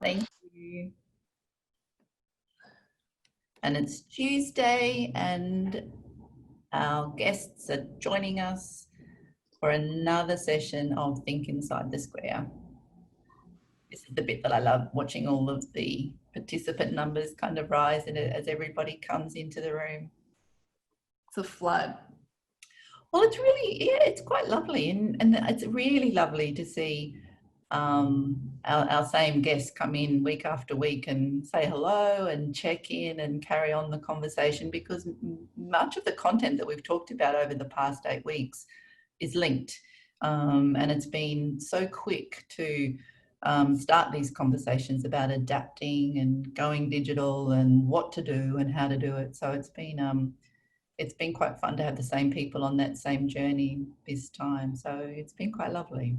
Thank you. And it's Tuesday and our guests are joining us for another session of Think Inside the Square. This is the bit that I love, watching all of the participant numbers kind of rise and as everybody comes into the room. It's a flood. Well, it's really, yeah, it's quite lovely. And it's really lovely to see our same guests come in week after week and say hello and check in and carry on the conversation, because much of the content that we've talked about over the past 8 weeks is linked. And it's been so quick to start these conversations about adapting and going digital and what to do and how to do it. So it's been quite fun to have the same people on that same journey this time. So it's been quite lovely.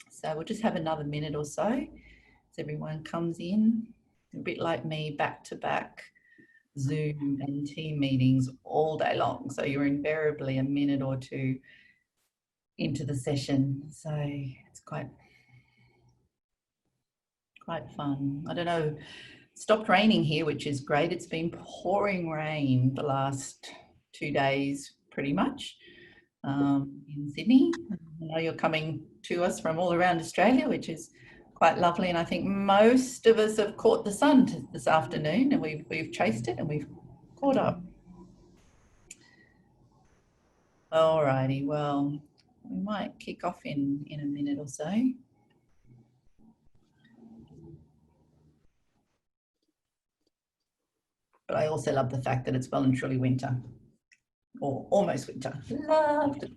So we'll just have another minute or so as everyone comes in. A bit like me, back-to-back Zoom and team meetings all day long. So you're invariably a minute or two into the session. So it's quite fun. I don't know, it stopped raining here, which is great. It's been pouring rain the last 2 days pretty much in Sydney. I know you're coming to us from all around Australia, which is quite lovely. And I think most of us have caught the sun this afternoon, and we've chased it and we've caught up. Alrighty, well, we might kick off in a minute or so. But I also love the fact that it's well and truly winter, or almost winter. Loved it.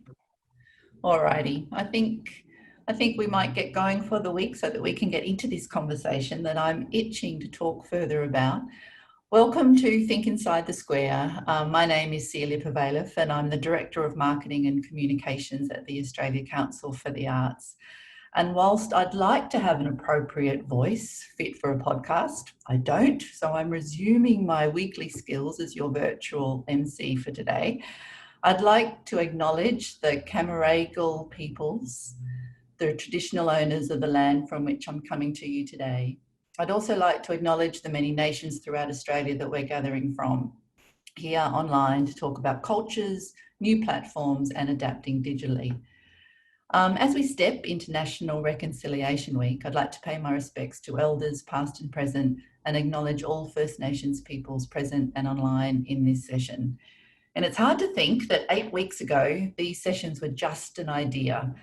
Alrighty, I think we might get going for the week so that we can get into this conversation that I'm itching to talk further about. Welcome to Think Inside the Square. My name is Celia Pavelev and I'm the Director of Marketing and Communications at the Australia Council for the Arts. And whilst I'd like to have an appropriate voice fit for a podcast, I don't. So I'm resuming my weekly skills as your virtual MC for today. I'd like to acknowledge the Camaragal peoples, the traditional owners of the land from which I'm coming to you today. I'd also like to acknowledge the many nations throughout Australia that we're gathering from here online to talk about cultures, new platforms, and adapting digitally. As we step into National Reconciliation Week, I'd like to pay my respects to elders past and present and acknowledge all First Nations peoples present and online in this session. And it's hard to think that 8 weeks ago, these sessions were just an idea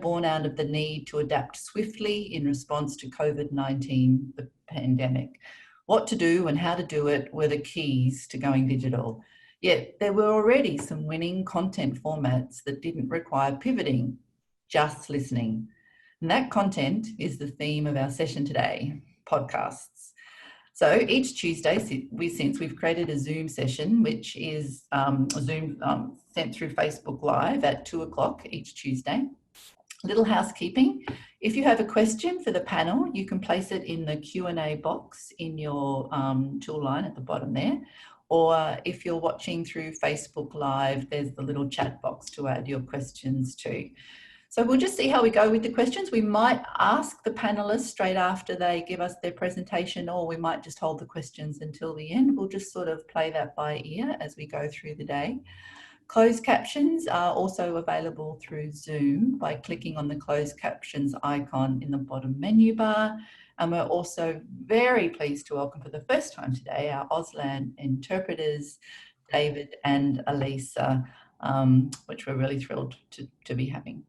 born out of the need to adapt swiftly in response to COVID-19, the pandemic. What to do and how to do it were the keys to going digital. Yet there were already some winning content formats that didn't require pivoting, just listening. And that content is the theme of our session today, podcasts. So each Tuesday, since we've created a Zoom session, which is Zoom sent through Facebook Live at 2 o'clock each Tuesday. Little housekeeping. If you have a question for the panel, you can place it in the Q&A box in your tool line at the bottom there. Or if you're watching through Facebook Live, there's the little chat box to add your questions to. So we'll just see how we go with the questions. We might ask the panelists straight after they give us their presentation, or we might just hold the questions until the end. We'll just sort of play that by ear as we go through the day. Closed captions are also available through Zoom by clicking on the closed captions icon in the bottom menu bar. And we're also very pleased to welcome for the first time today our Auslan interpreters, David and Elisa, which we're really thrilled to be having.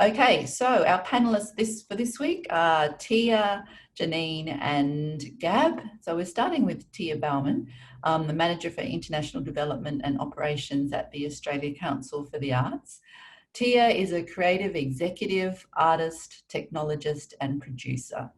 Okay, so our panelists for this week are Thea, Jonnine and Gab. So we're starting with Thea Baumann, the Manager for International Development and Operations at the Australia Council for the Arts. Thea is a creative executive, artist, technologist and producer.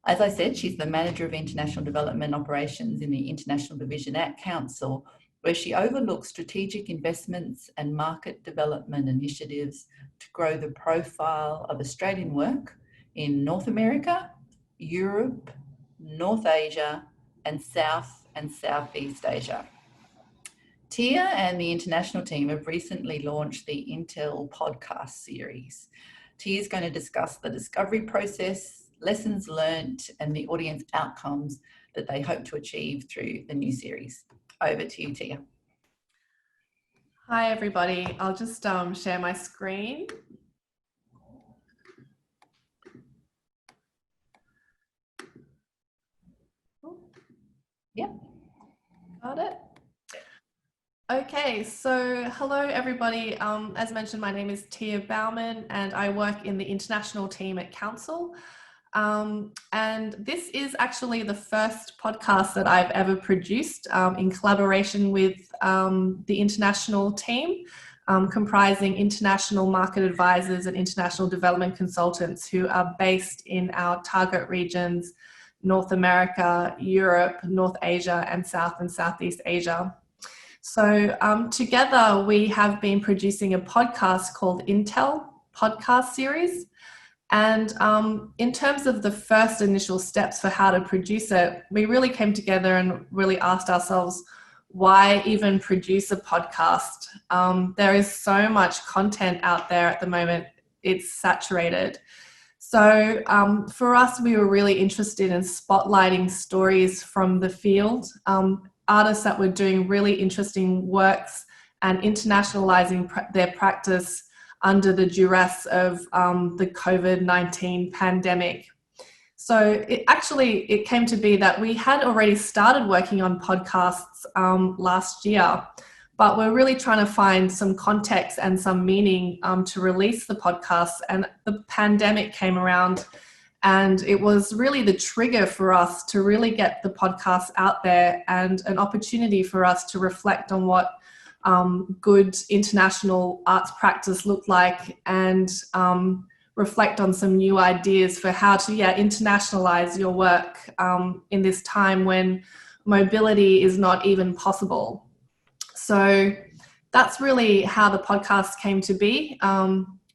As I said, she's the Manager of International Development Operations in the International Division at Council, where she overlooks strategic investments and market development initiatives to grow the profile of Australian work in North America, Europe, North Asia, and South and Southeast Asia. Thea and the international team have recently launched the Intel podcast series. Thea is going to discuss the discovery process, lessons learnt and the audience outcomes that they hope to achieve through the new series. Over to you, Tia. Hi, everybody. I'll just share my screen. Yep. Got it. Okay, so hello everybody. As mentioned, my name is Thea Baumann and I work in the international team at Council. And this is actually the first podcast that I've ever produced in collaboration with the international team, comprising international market advisors and international development consultants who are based in our target regions, North America, Europe, North Asia, and South and Southeast Asia. So together we have been producing a podcast called Intel podcast series. And in terms of the first initial steps for how to produce it, we really came together and really asked ourselves, why even produce a podcast? There is so much content out there at the moment, it's saturated. So for us, we were really interested in spotlighting stories from the field, artists that were doing really interesting works and internationalizing their practice under the duress of the COVID-19 pandemic. So it came to be that we had already started working on podcasts last year, but we're really trying to find some context and some meaning to release the podcasts. And the pandemic came around, and it was really the trigger for us to really get the podcast out there and an opportunity for us to reflect on what good international arts practice looked like and reflect on some new ideas for how to internationalize your work in this time when mobility is not even possible. So that's really how the podcast came to be.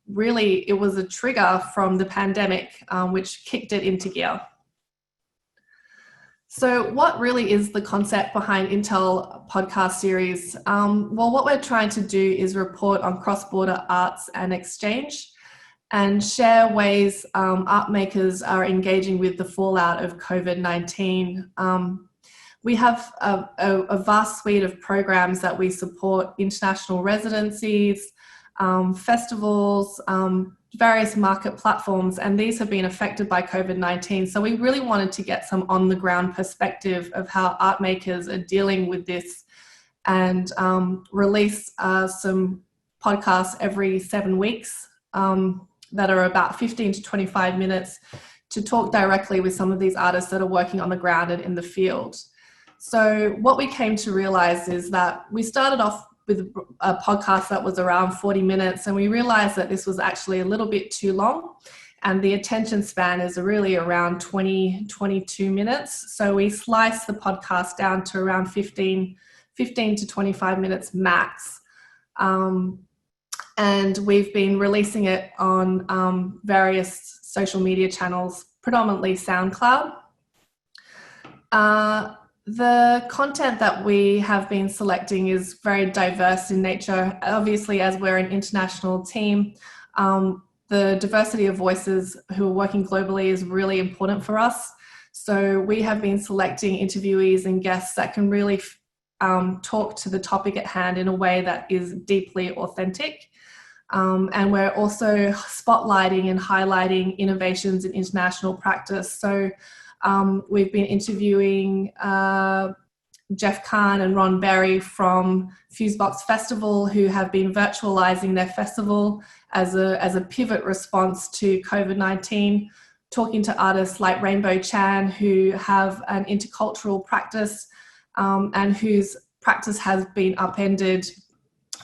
Really, it was a trigger from the pandemic, which kicked it into gear. So what really is the concept behind Intel podcast series? Well, what we're trying to do is report on cross-border arts and exchange and share ways art makers are engaging with the fallout of COVID-19. We have a vast suite of programs that we support: international residencies, festivals, various market platforms, and these have been affected by COVID-19. So we really wanted to get some on-the-ground perspective of how art makers are dealing with this and release some podcasts every 7 weeks that are about 15 to 25 minutes to talk directly with some of these artists that are working on the ground and in the field. So what we came to realize is that we started off with a podcast that was around 40 minutes, and we realized that this was actually a little bit too long, and the attention span is really around 22 minutes. So we sliced the podcast down to around 15 to 25 minutes max. And we've been releasing it on various social media channels, predominantly SoundCloud. The content that we have been selecting is very diverse in nature. Obviously, as we're an international team, the diversity of voices who are working globally is really important for us. So we have been selecting interviewees and guests that can really talk to the topic at hand in a way that is deeply authentic. And we're also spotlighting and highlighting innovations in international practice. So we've been interviewing Jeff Kahn and Ron Berry from Fusebox Festival, who have been virtualizing their festival as a pivot response to COVID-19, talking to artists like Rainbow Chan, who have an intercultural practice and whose practice has been upended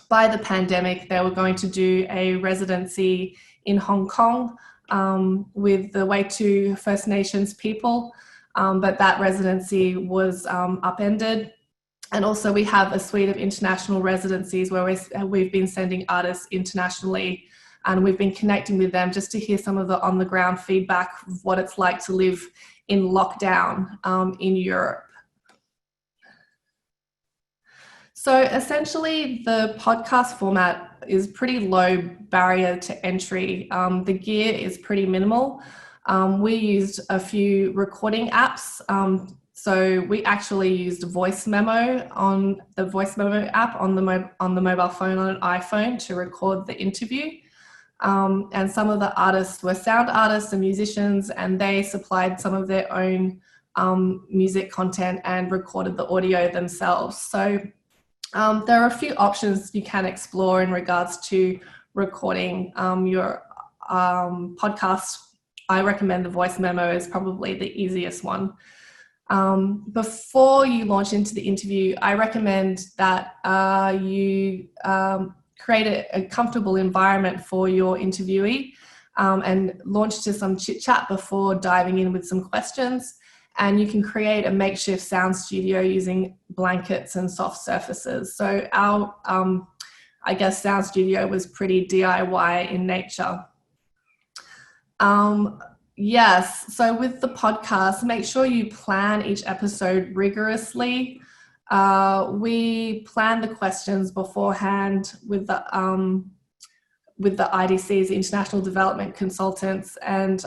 by the pandemic. They were going to do a residency in Hong Kong with the Waitu First Nations people, but that residency was upended. And also we have a suite of international residencies where we've been sending artists internationally, and we've been connecting with them just to hear some of the on-the-ground feedback of what it's like to live in lockdown in Europe. So essentially the podcast format is pretty low barrier to entry. The gear is pretty minimal. We used a few recording apps. So we actually used voice memo on the voice memo app on the mobile phone on an iPhone to record the interview. And some of the artists were sound artists and musicians, and they supplied some of their own music content and recorded the audio themselves. So there are a few options you can explore in regards to recording your podcast. I recommend the voice memo is probably the easiest one. Before you launch into the interview, I recommend that you create a comfortable environment for your interviewee and launch to some chit chat before diving in with some questions. And you can create a makeshift sound studio using blankets and soft surfaces. So our, I guess, sound studio was pretty DIY in nature. Yes, so with the podcast, make sure you plan each episode rigorously. We plan the questions beforehand with the IDC's International Development Consultants, and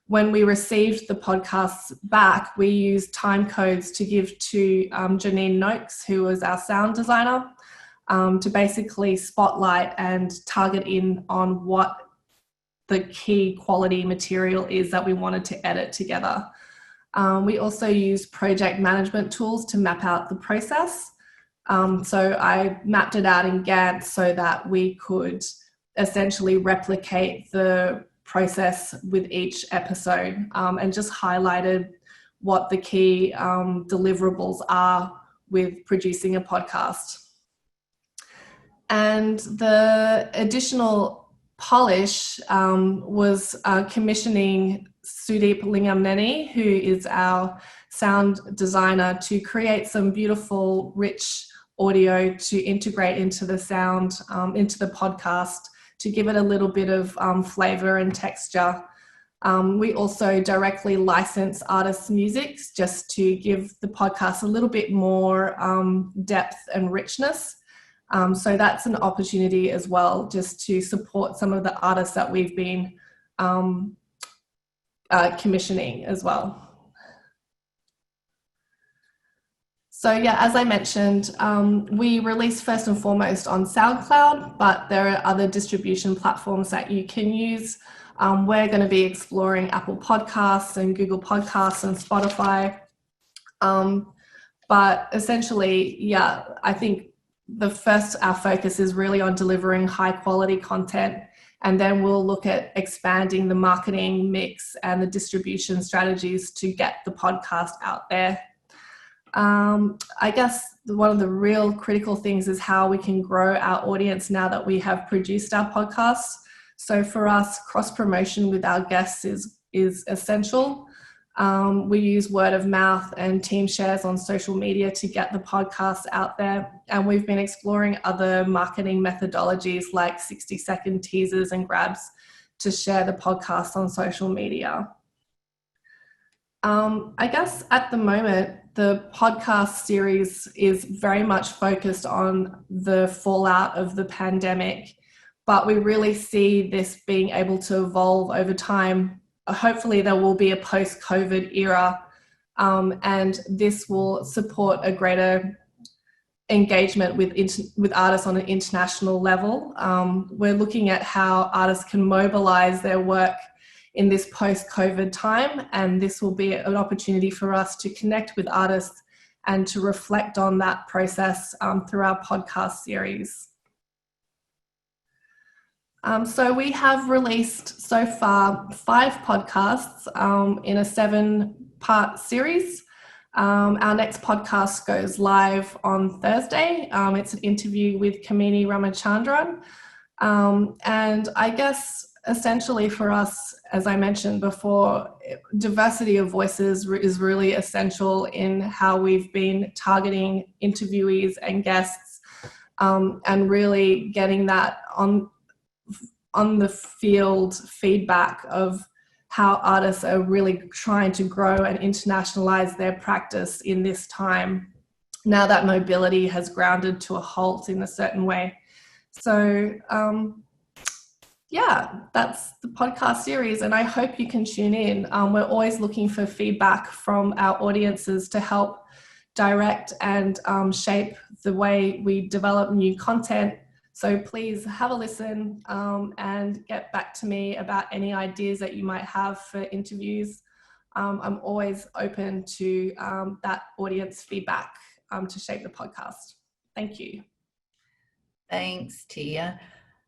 when we received the podcasts back, we used time codes to give to Jonnine Nokes, who was our sound designer, to basically spotlight and target in on what the key quality material is that we wanted to edit together. We also use project management tools to map out the process. So I mapped it out in Gantt so that we could essentially replicate the process with each episode, and just highlighted what the key deliverables are with producing a podcast. And the additional polish was commissioning Sudeep Lingamneni, who is our sound designer, to create some beautiful, rich audio to integrate into the sound, into the podcast, to give it a little bit of flavor and texture. We also directly license artists' music just to give the podcast a little bit more depth and richness. So that's an opportunity as well, just to support some of the artists that we've been commissioning as well. So yeah, as I mentioned, we release first and foremost on SoundCloud, but there are other distribution platforms that you can use. We're going to be exploring Apple Podcasts and Google Podcasts and Spotify. But essentially, yeah, I think our focus is really on delivering high quality content, and then we'll look at expanding the marketing mix and the distribution strategies to get the podcast out there. I guess one of the real critical things is how we can grow our audience now that we have produced our podcasts. So for us, cross promotion with our guests is essential. We use word of mouth and team shares on social media to get the podcast out there. And we've been exploring other marketing methodologies like 60-second teasers and grabs to share the podcast on social media. I guess at the moment, the podcast series is very much focused on the fallout of the pandemic, but we really see this being able to evolve over time. Hopefully there will be a post-COVID era, and this will support a greater engagement with artists on an international level. We're looking at how artists can mobilize their work in this post-COVID time, and this will be an opportunity for us to connect with artists and to reflect on that process through our podcast series. So we have released so far 5 podcasts in a 7-part series. Our next podcast goes live on Thursday. It's an interview with Kamini Ramachandran. And I guess essentially for us, as I mentioned before, diversity of voices is really essential in how we've been targeting interviewees and guests, and really getting that on the field feedback of how artists are really trying to grow and internationalize their practice in this time, now that mobility has grounded to a halt in a certain way. So yeah, that's the podcast series, and I hope you can tune in. We're always looking for feedback from our audiences to help direct and shape the way we develop new content. So please have a listen and get back to me about any ideas that you might have for interviews. I'm always open to that audience feedback to shape the podcast. Thank you. Thanks, Tia.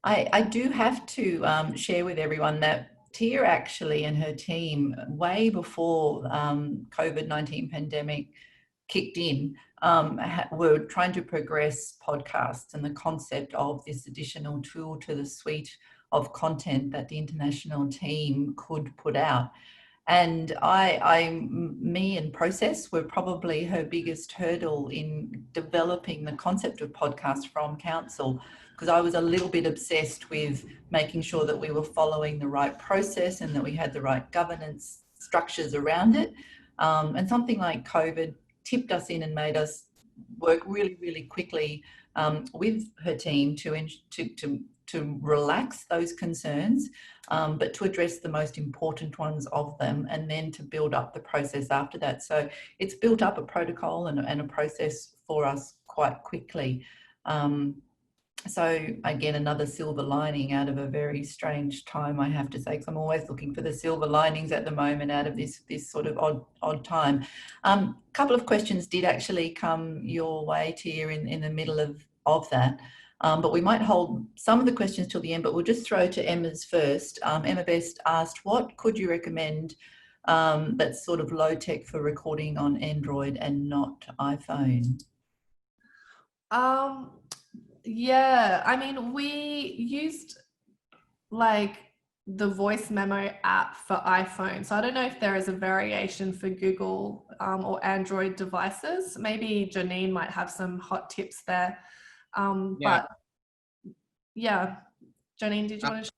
I do have to share with everyone that Tia actually and her team, way before COVID-19 pandemic kicked in, were trying to progress podcasts and the concept of this additional tool to the suite of content that the international team could put out. And me and Process were probably her biggest hurdle in developing the concept of podcasts from council, because I was a little bit obsessed with making sure that we were following the right process and that we had the right governance structures around it. And something like COVID tipped us in and made us work really, really quickly with her team to relax those concerns, but to address the most important ones of them, and then to build up the process after that. So it's built up a protocol and a process for us quite quickly. So again, another silver lining out of a very strange time, I have to say, because I'm always looking for the silver linings at the moment out of this sort of odd time. Couple of questions did actually come your way, Tia, in the middle of that. But we might hold some of the questions till the end, but we'll just throw to Emma's first. Emma Best asked, what could you recommend that's sort of low tech for recording on Android and not iPhone? Yeah, I mean, we used like the voice memo app for iPhone. So I don't know if there is a variation for Google or Android devices. Maybe Jonnine might have some hot tips there. But yeah, Jonnine, did you want to?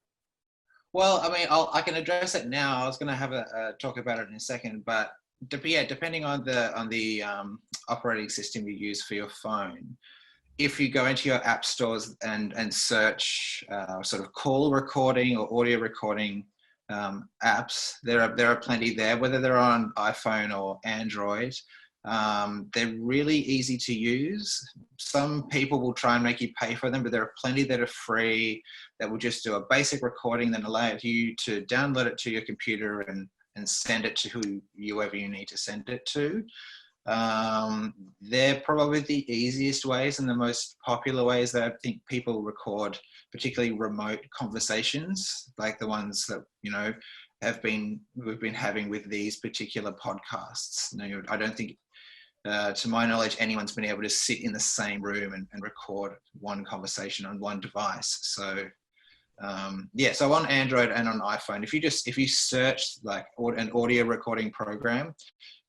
Well, I mean, I can address it now. I was going to have a talk about it in a second, but depending on the operating system you use for your phone, if you go into your app stores and search sort of call recording or audio recording apps, there are plenty there, whether they're on iPhone or Android. They're really easy to use. Some people will try and make you pay for them, but there are plenty that are free that will just do a basic recording, then allow you to download it to your computer and send it to whoever you need to send it to. They're probably the easiest ways and the most popular ways that I think people record, particularly remote conversations, like the ones that, you know, we've been having with these particular podcasts. You know, I don't think, to my knowledge, anyone's been able to sit in the same room and record one conversation on one device. So yeah, so on Android and on iPhone, if you search like an audio recording program,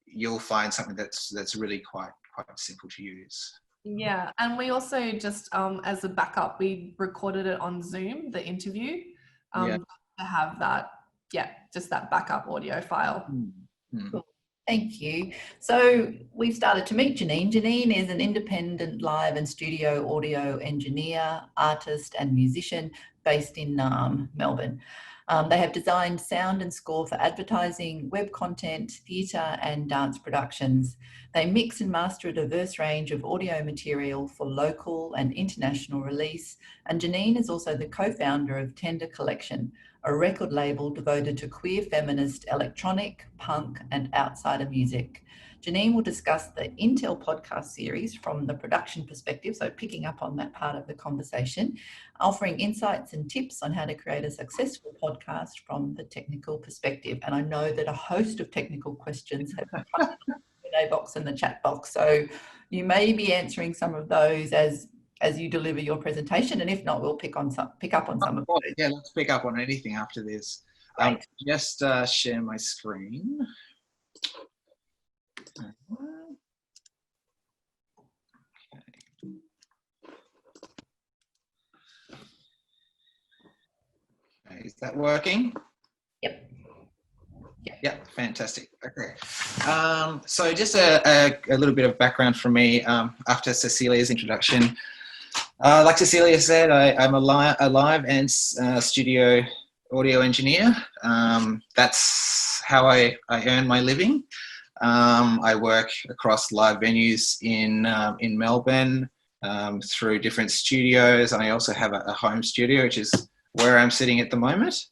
you'll find something that's really quite simple to use. Yeah, and we also just as a backup, we recorded it on Zoom, the interview, to have that, just that backup audio file. Mm-hmm. Cool. Thank you. So we've started to meet Jonnine. Jonnine is an independent live and studio audio engineer, artist and musician based in Naarm, Melbourne. They have designed sound and score for advertising, web content, theatre and dance productions. They mix and master a diverse range of audio material for local and international release. And Jonnine is also the co-founder of Tender Collection, a record label devoted to queer feminist electronic, punk and outsider music. Jonnine will discuss the Intel podcast series from the production perspective, so picking up on that part of the conversation, offering insights and tips on how to create a successful podcast from the technical perspective. And I know that a host of technical questions have come in the Q&A box and the chat box, so you may be answering some of those as you deliver your presentation, and if not, we'll pick up on some of those. Yeah, let's pick up on anything after this. Right. Just share my screen. Okay, is that working? Yep. Yep, fantastic. Okay. So just a little bit of background from me after Cecilia's introduction. Like Cecilia said, I'm a live and studio audio engineer. That's how I earn my living. I work across live venues in Melbourne through different studios. And I also have a home studio, which is where I'm sitting at the moment.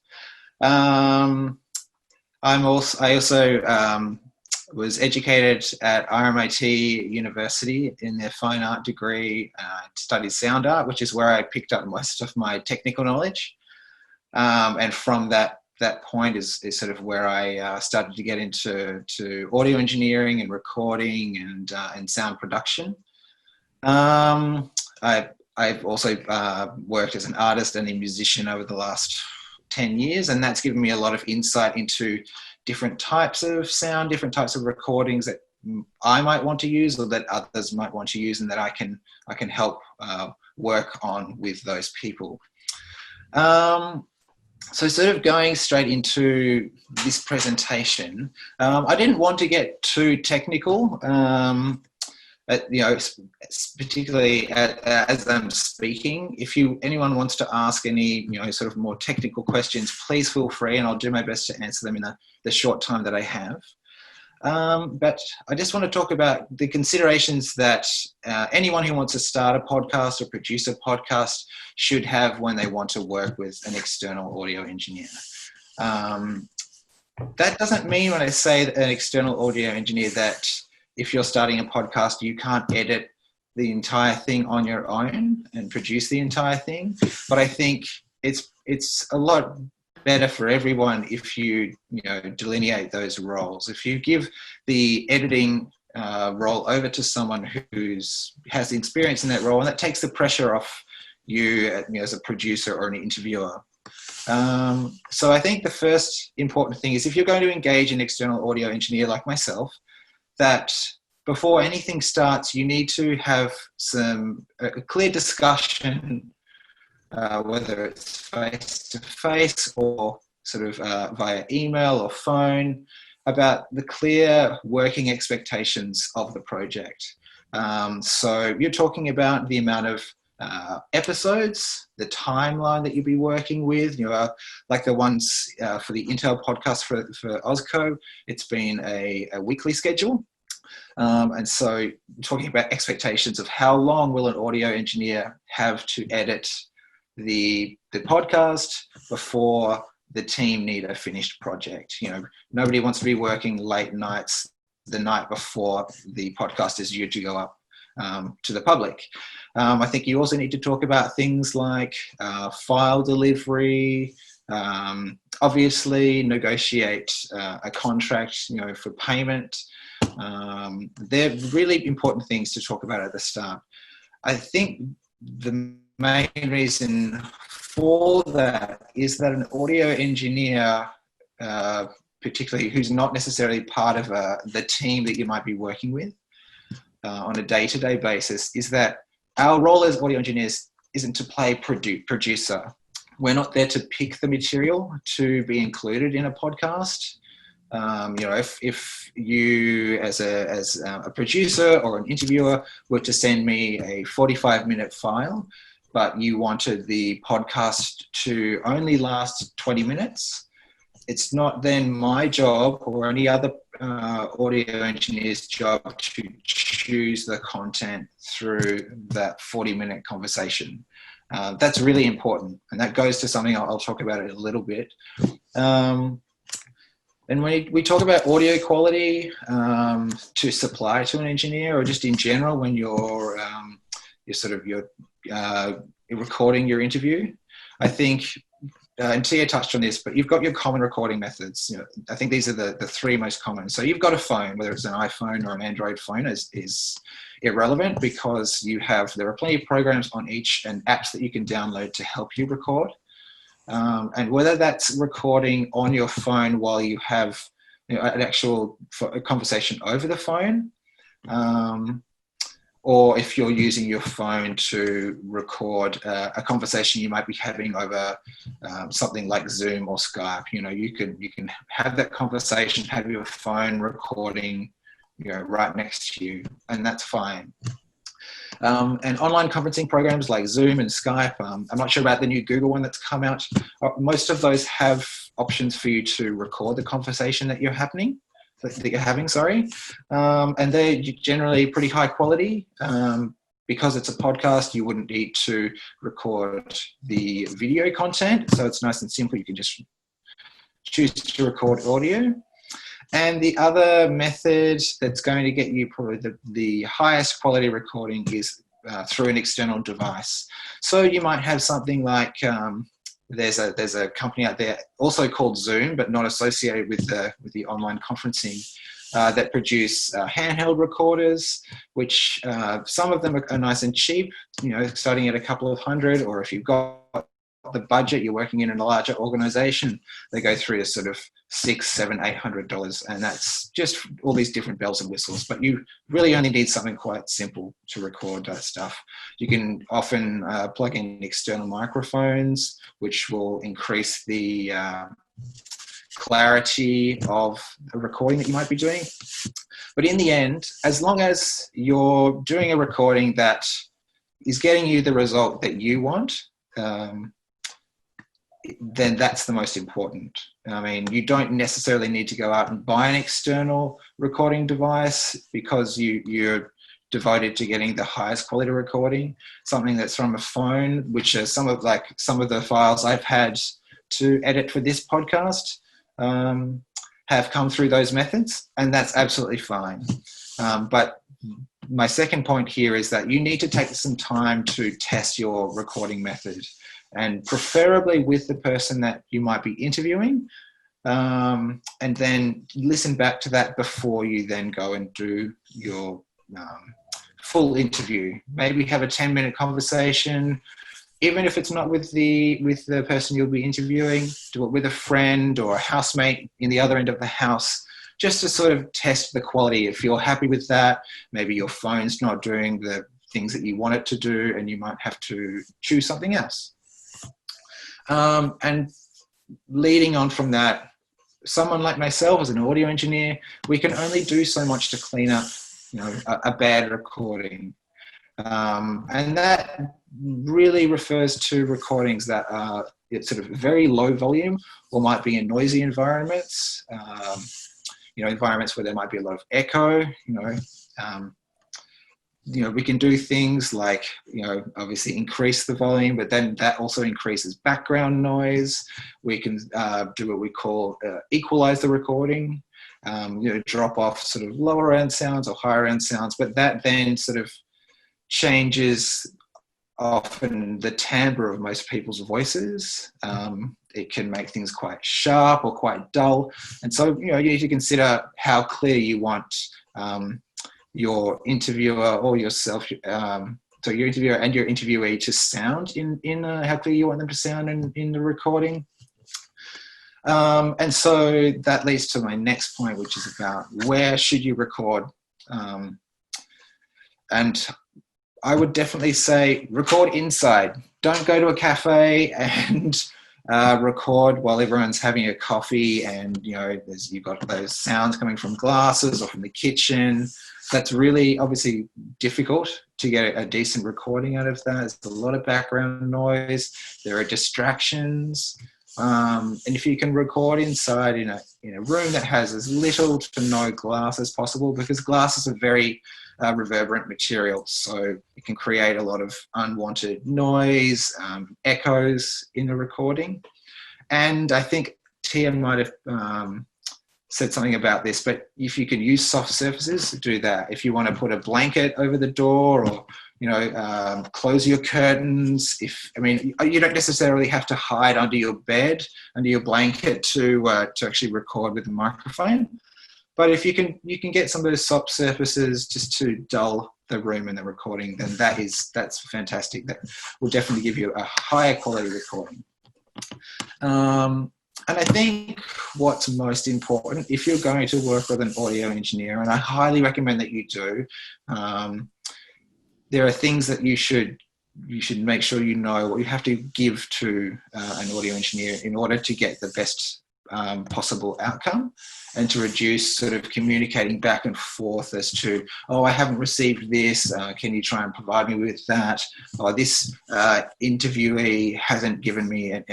I also was educated at RMIT University in their fine art degree, studied sound art, which is where I picked up most of my technical knowledge. And from that point is sort of where I started to get into audio engineering and recording and sound production. I've also worked as an artist and a musician over the last 10 years, and that's given me a lot of insight into different types of sound, different types of recordings that I might want to use or that others might want to use, and that I can help work on with those people. So sort of going straight into this presentation, I didn't want to get too technical, particularly as I'm speaking. If anyone wants to ask any, sort of more technical questions, please feel free, and I'll do my best to answer them in the short time that I have. But I just want to talk about the considerations that anyone who wants to start a podcast or produce a podcast should have when they want to work with an external audio engineer. That doesn't mean, when I say an external audio engineer, that if you're starting a podcast, you can't edit the entire thing on your own and produce the entire thing. But I think it's a lot better for everyone if you delineate those roles. If you give the editing role over to someone who has experience in that role, and that takes the pressure off you, as a producer or an interviewer. So I think the first important thing is, if you're going to engage an external audio engineer like myself, that before anything starts, you need to have a clear discussion, whether it's face-to-face or sort of via email or phone, about the clear working expectations of the project. So you're talking about the amount of episodes, the timeline that you'll be working with, like the ones for the Intel podcast for Ozco, it's been a weekly schedule. And so talking about expectations of how long will an audio engineer have to edit the podcast before the team need a finished project. Nobody wants to be working late nights the night before the podcast is due to go up to the public. I think you also need to talk about things like file delivery, obviously negotiate a contract, for payment. They're really important things to talk about at the start. I think the main reason for that is that an audio engineer, particularly who's not necessarily part of the team that you might be working with on a day-to-day basis, is that our role as audio engineers isn't to play producer. We're not there to pick the material to be included in a podcast. If you as a producer or an interviewer were to send me a 45-minute file, but you wanted the podcast to only last 20 minutes, it's not then my job or any other audio engineer's job to choose the content through that 40-minute conversation. That's really important, and that goes to something I'll talk about it a little bit. And when we talk about audio quality to supply to an engineer, or just in general when you're recording your interview, I think, and Thea touched on this, but you've got your common recording methods. I think these are the three most common. So you've got a phone, whether it's an iPhone or an Android phone is irrelevant, because there are plenty of programs on each and apps that you can download to help you record. And whether that's recording on your phone while you have an actual conversation over the phone, or if you're using your phone to record a conversation you might be having over something like Zoom or Skype, you can have that conversation, have your phone recording, right next to you, and that's fine. And online conferencing programs like Zoom and Skype, I'm not sure about the new Google one that's come out. Most of those have options for you to record the conversation that you're having, and they're generally pretty high quality. Because it's a podcast, you wouldn't need to record the video content, so it's nice and simple. You can just choose to record audio. And the other method that's going to get you probably the highest quality recording is through an external device. So you might have something like, there's a company out there also called Zoom, but not associated with the online conferencing, that produce handheld recorders, which some of them are nice and cheap, starting at a couple of hundred, or if you've got the budget, you're working in a larger organization, they go through to sort of $600, $700, $800, and that's just all these different bells and whistles. But you really only need something quite simple to record that stuff. You can often plug in external microphones, which will increase the clarity of a recording that you might be doing. But in the end, as long as you're doing a recording that is getting you the result that you want, then that's the most important. I mean, you don't necessarily need to go out and buy an external recording device because you're devoted to getting the highest quality recording. Something that's from a phone, which are some of the files I've had to edit for this podcast, have come through those methods, and that's absolutely fine. But my second point here is that you need to take some time to test your recording method, and preferably with the person that you might be interviewing, and then listen back to that before you then go and do your full interview. Maybe have a 10-minute conversation, even if it's not with the person you'll be interviewing, do it with a friend or a housemate in the other end of the house, just to sort of test the quality. If you're happy with that, maybe your phone's not doing the things that you want it to do, and you might have to choose something else. And leading on from that, someone like myself as an audio engineer, we can only do so much to clean up, a bad recording. And that really refers to recordings that are sort of very low volume, or might be in noisy environments, environments where there might be a lot of echo. We can do things like, obviously increase the volume, but then that also increases background noise. We can do what we call equalize the recording, drop off sort of lower end sounds or higher end sounds, but that then sort of changes often the timbre of most people's voices. It can make things quite sharp or quite dull. And so, you need to consider how clear you want your interviewer or yourself, so your interviewer and your interviewee to sound in how clear you want them to sound in the recording. And so that leads to my next point, which is about where should you record. And I would definitely say record inside. Don't go to a cafe and record while everyone's having a coffee and, you've got those sounds coming from glasses or from the kitchen. That's really obviously difficult to get a decent recording out of that. There's a lot of background noise. There are distractions. And if you can record inside in a room that has as little to no glass as possible, because glass is a very reverberant material, so it can create a lot of unwanted noise, echoes in the recording. And I think Thea might have said something about this, but if you can use soft surfaces, do that. If you want to put a blanket over the door, or close your curtains. You don't necessarily have to hide under your bed, under your blanket to actually record with the microphone. But if you can get some of those soft surfaces just to dull the room and the recording, then that's fantastic. That will definitely give you a higher quality recording. And I think what's most important, if you're going to work with an audio engineer, and I highly recommend that you do, there are things that you should make sure what you have to give to an audio engineer in order to get the best possible outcome, and to reduce sort of communicating back and forth as to, oh, I haven't received this, can you try and provide me with that? Or this interviewee hasn't given me an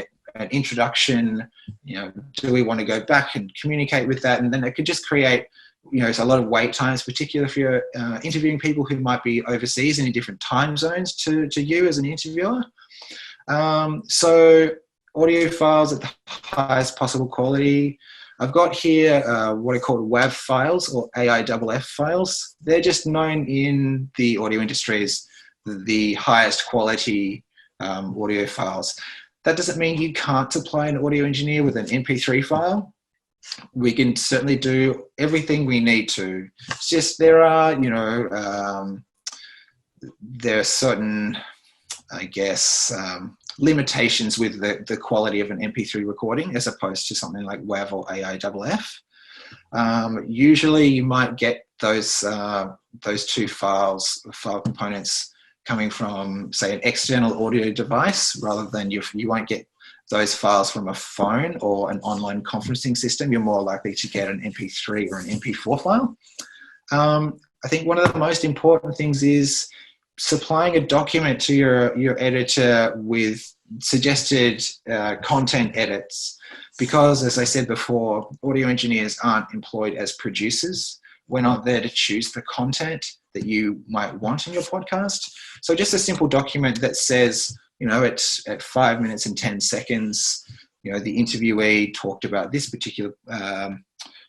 introduction, do we want to go back and communicate with that? And then it could just create, it's a lot of wait times, particularly if you're interviewing people who might be overseas and in different time zones to you as an interviewer. So audio files at the highest possible quality. I've got here what are called WAV files or AIFF files. They're just known in the audio industry as the highest quality audio files. That doesn't mean you can't supply an audio engineer with an MP3 file. We can certainly do everything we need to. It's just there are, there are certain, I guess, limitations with the quality of an MP3 recording as opposed to something like WAV or AIFF. Usually you might get those two file components coming from, say, an external audio device, rather than you won't get those files from a phone or an online conferencing system. You're more likely to get an MP3 or an MP4 file. I think one of the most important things is supplying a document to your editor with suggested content edits, because, as I said before, audio engineers aren't employed as producers. We're not there to choose the content that you might want in your podcast. So just a simple document that says, it's at 5 minutes and 10 seconds, the interviewee talked about this particular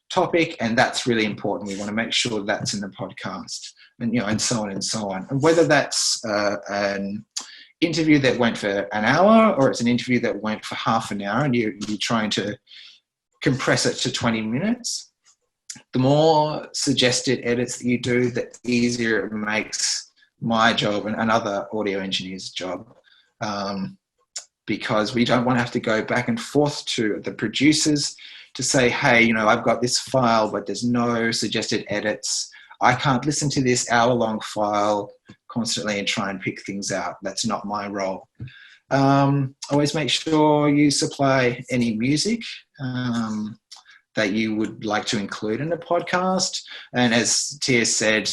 topic, and that's really important. We want to make sure that's in the podcast, and so on and so on. And whether that's an interview that went for an hour or it's an interview that went for half an hour and you're trying to compress it to 20 minutes, the more suggested edits that you do, the easier it makes my job and other audio engineers' job. Because we don't want to have to go back and forth to the producers to say, hey, I've got this file, but there's no suggested edits. I can't listen to this hour-long file constantly and try and pick things out. That's not my role. Always make sure you supply any music that you would like to include in a podcast. And as Tia said,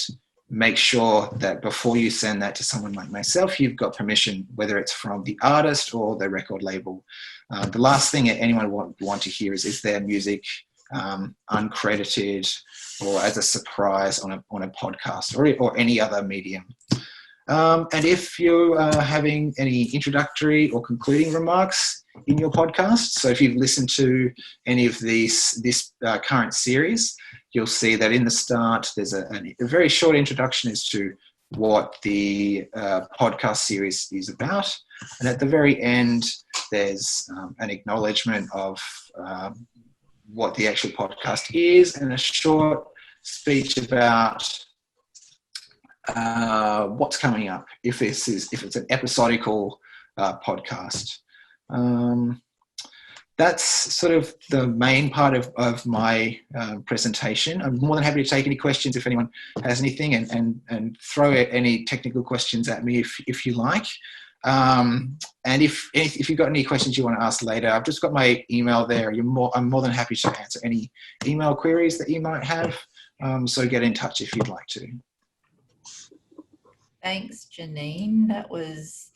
make sure that before you send that to someone like myself, you've got permission, whether it's from the artist or the record label. The last thing that anyone want to hear is their music uncredited or as a surprise on a podcast or any other medium. And if you are having any introductory or concluding remarks in your podcast, so if you've listened to any of this current series, you'll see that in the start, there's a very short introduction as to what the podcast series is about. And at the very end, there's an acknowledgement of what the actual podcast is and a short speech about what's coming up if it's an episodical podcast. That's sort of the main part of my presentation. I'm more than happy to take any questions if anyone has anything, and throw any technical questions at me if you like. And if you've got any questions you want to ask later, I've just got my email there. I'm more than happy to answer any email queries that you might have. So get in touch if you'd like to. Thanks, Jonnine. That was,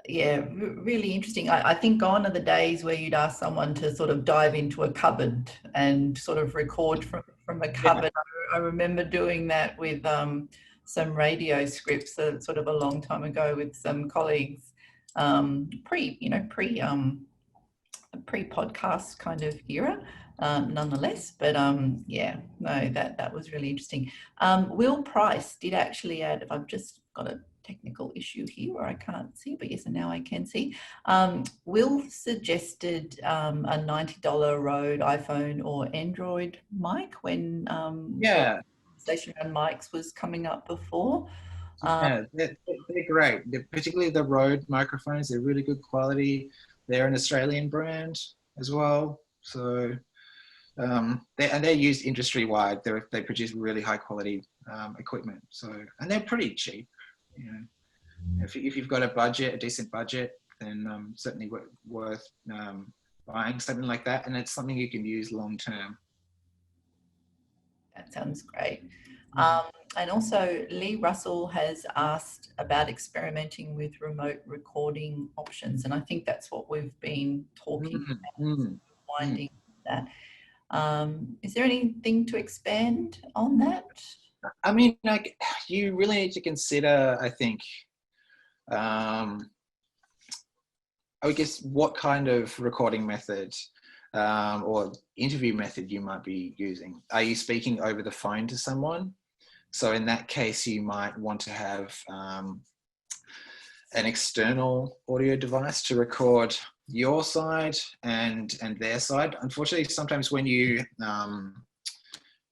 really interesting. I think gone are the days where you'd ask someone to sort of dive into a cupboard and sort of record from a cupboard. Yeah. I remember doing that with some radio scripts sort of a long time ago with some colleagues, pre-podcast kind of era. Nonetheless, but that was really interesting. Will Price did actually add, I've just got a technical issue here where I can't see, but yes, and now I can see. Will suggested a $90 Rode iPhone or Android mic when the conversation around mics was coming up before. They're great. Particularly the Rode microphones, they're really good quality. They're an Australian brand as well. So they're used industry-wide. They produce really high-quality equipment. So, and they're pretty cheap. If you've got a decent budget, then certainly worth buying something like that, and it's something you can use long term. That sounds great. And also Lee Russell has asked about experimenting with remote recording options. And I think that's what we've been talking about, winding that. Is there anything to expand on that? I mean, like, you really need to consider, I think, I guess what kind of recording method or interview method you might be using. Are you speaking over the phone to someone? So in that case, you might want to have an external audio device to record your side and their side. Unfortunately, sometimes when you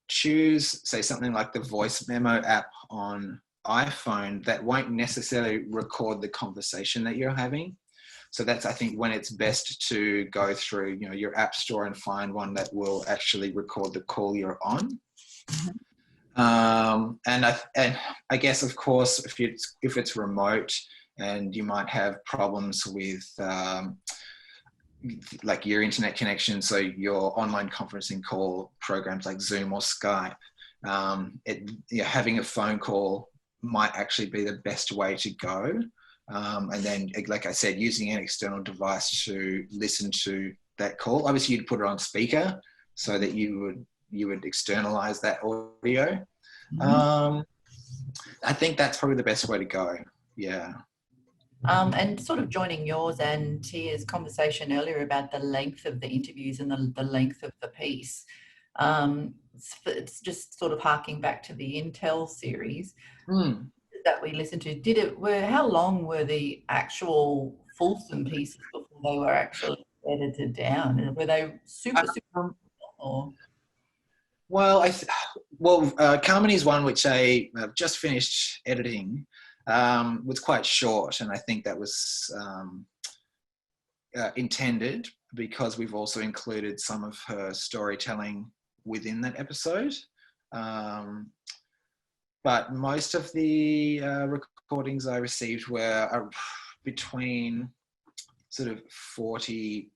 choose, say, something like the voice memo app on iPhone, that won't necessarily record the conversation that you're having. So that's, I think, when it's best to go through, you know, your app store and find one that will actually record the call you're on. And I guess, of course, if it's remote and you might have problems with like your internet connection, so your online conferencing call programs like Zoom or Skype, having a phone call might actually be the best way to go. And then, like I said, using an external device to listen to that call. Obviously, you'd put it on speaker so that you would externalize that audio. I think that's probably the best way to go. Yeah. And sort of joining yours and Tia's conversation earlier about the length of the interviews and the length of the piece. It's just sort of harking back to the Intel series that we listened to. How long were the actual fulsome pieces before they were actually edited down? Were they super long, or? Well, Carmony's one, which I just finished editing, was quite short, and I think that was intended because we've also included some of her storytelling within that episode. But most of the recordings I received were between sort of 40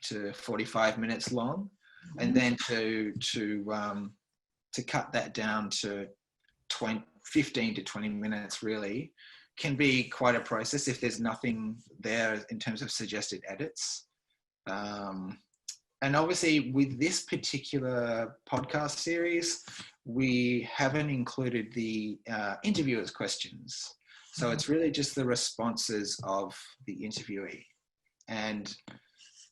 to 45 minutes long. And then to cut that down to 15 to 20 minutes really can be quite a process if there's nothing there in terms of suggested edits. And obviously with this particular podcast series, we haven't included the interviewers' questions. So it's really just the responses of the interviewee. And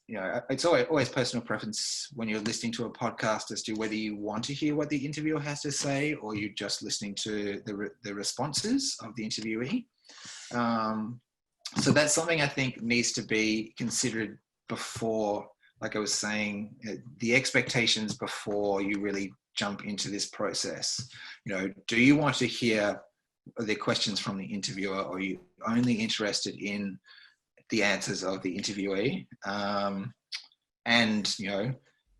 you know, it's always personal preference when you're listening to a podcast as to whether you want to hear what the interviewer has to say or you're just listening to the responses of the interviewee. So that's something I think needs to be considered before, like I was saying, the expectations before you really jump into this process. You know, do you want to hear the questions from the interviewer, or are you only interested in the answers of the interviewee? And, you know,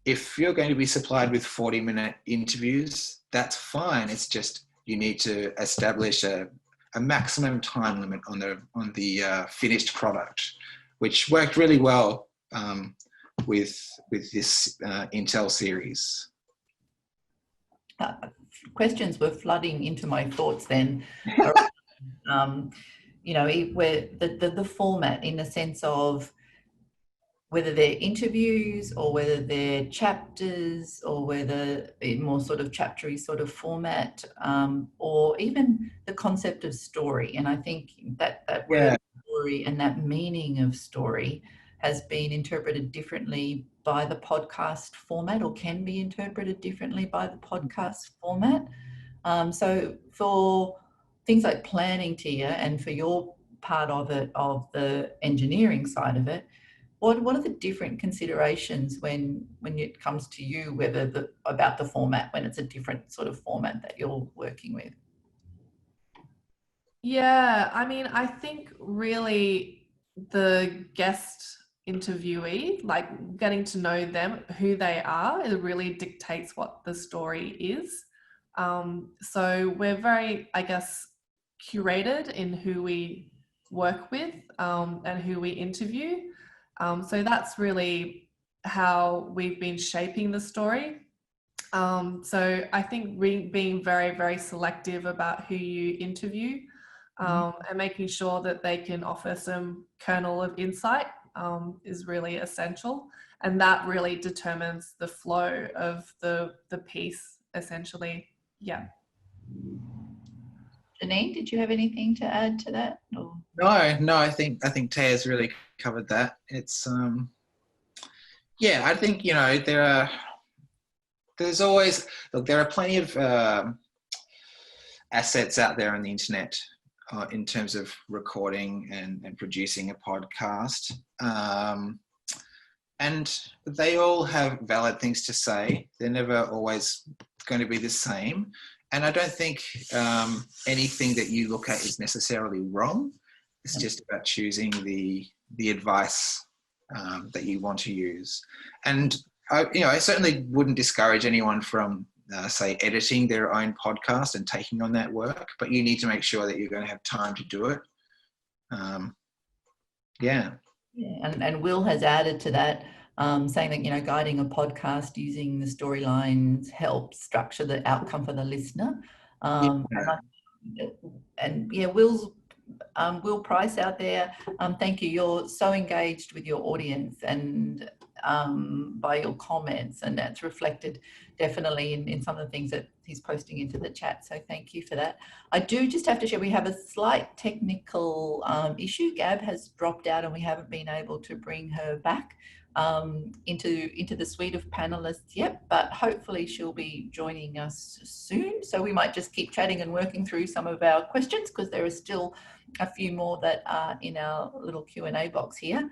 if you're going to be supplied with 40-minute interviews, that's fine. It's just you need to establish a maximum time limit on the finished product, which worked really well with this Intel series. Questions were flooding into my thoughts then. You know, where the format, in the sense of whether they're interviews or whether they're chapters or whether in more sort of chaptery sort of format, or even the concept of story. And I think that word story and that meaning of story has been interpreted differently by the podcast format, or can be interpreted differently by the podcast format. So for things like planning, Tia, and for your part of it, of the engineering side of it, what are the different considerations when it comes to you, about the format, when it's a different sort of format that you're working with? Yeah, I mean, I think really the guest interviewee, like getting to know them, who they are, it really dictates what the story is. So we're very, I guess, curated in who we work with and who we interview. So that's really how we've been shaping the story. So I think being very, very selective about who you interview, and making sure that they can offer some kernel of insight is really essential. And that really determines the flow of the piece, essentially. Yeah. Jonnine, did you have anything to add to that? Or? No, I think Taya's really covered that. It's yeah, I think, you know, there's always, look, there are plenty of assets out there on the internet in terms of recording and producing a podcast. And they all have valid things to say. They're never always going to be the same. And I don't think anything that you look at is necessarily wrong. It's just about choosing the advice that you want to use. And I certainly wouldn't discourage anyone from, say, editing their own podcast and taking on that work, but you need to make sure that you're going to have time to do it. Yeah, and Will has added to that, saying that, you know, guiding a podcast using the storylines helps structure the outcome for the listener. And yeah, Will Price out there, thank you. You're so engaged with your audience and by your comments, and that's reflected definitely in some of the things that he's posting into the chat. So thank you for that. I do just have to share, we have a slight technical issue. Gab has dropped out and we haven't been able to bring her back into the suite of panelists yet, but hopefully she'll be joining us soon. So we might just keep chatting and working through some of our questions, because there are still a few more that are in our little Q&A box here.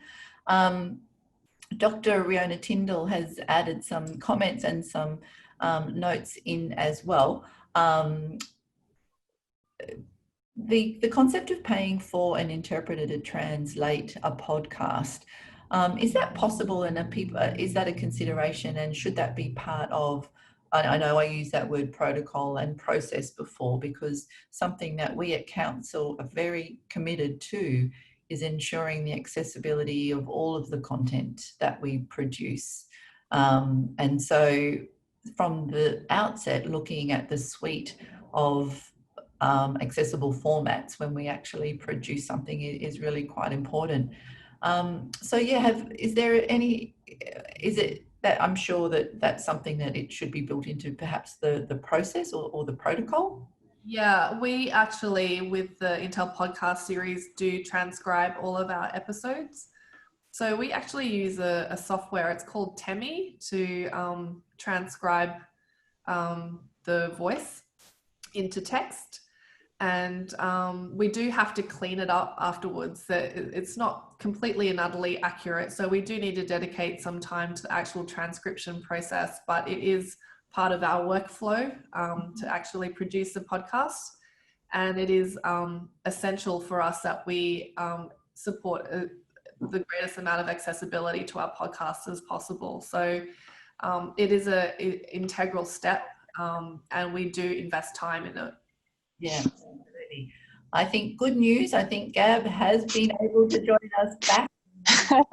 Dr. Riona Tyndall has added some comments and some notes in as well. The concept of paying for an interpreter to translate a podcast, is that possible, and is that a consideration, and should that be part of, I know I used that word protocol and process before, because something that we at Council are very committed to is ensuring the accessibility of all of the content that we produce. And so from the outset, looking at the suite of accessible formats when we actually produce something is really quite important. So yeah, is it that I'm sure that that's something that it should be built into perhaps the process or the protocol? Yeah, we actually, with the Intel podcast series, do transcribe all of our episodes. So we actually use a software, it's called Temi, to transcribe the voice into text. And we do have to clean it up afterwards. It's not completely and utterly accurate. So we do need to dedicate some time to the actual transcription process, but it is part of our workflow to actually produce the podcast. And it is essential for us that we support the greatest amount of accessibility to our podcasts as possible. So it is an integral step, and we do invest time in it. Yeah, absolutely. I think good news. I think Gab has been able to join us back. So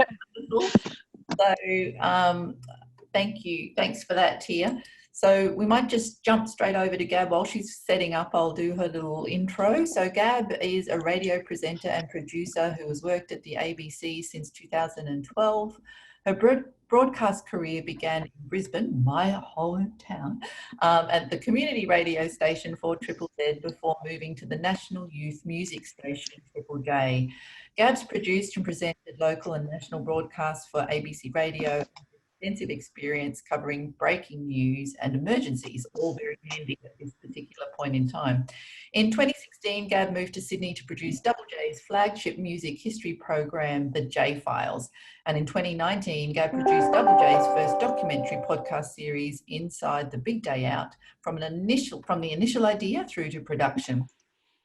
thank you. Thanks for that, Tia. So we might just jump straight over to Gab. While she's setting up, I'll do her little intro. So Gab is a radio presenter and producer who has worked at the ABC since 2012. Her broadcast career began in Brisbane, my hometown, at the community radio station for Triple Z before moving to the national youth music station Triple J. Gab's produced and presented local and national broadcasts for ABC Radio, extensive experience covering breaking news and emergencies, all very handy at this particular point in time. In 2016, Gab moved to Sydney to produce Double J's flagship music history program, The J Files. And in 2019, Gab produced Double J's first documentary podcast series, Inside the Big Day Out, from the initial idea through to production.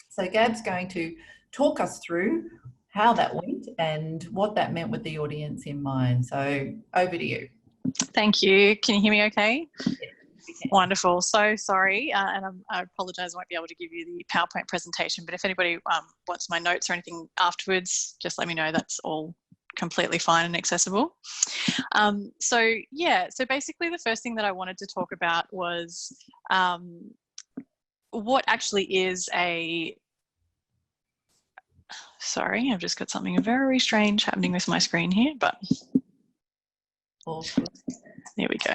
So Gab's going to talk us through how that went and what that meant with the audience in mind. So over to you. Thank you. Can you hear me okay? Wonderful. So sorry, and I apologise I won't be able to give you the PowerPoint presentation, but if anybody wants my notes or anything afterwards, just let me know. That's all completely fine and accessible. So basically the first thing that I wanted to talk about was what actually is sorry, I've just got something very strange happening with my screen here, but there we go.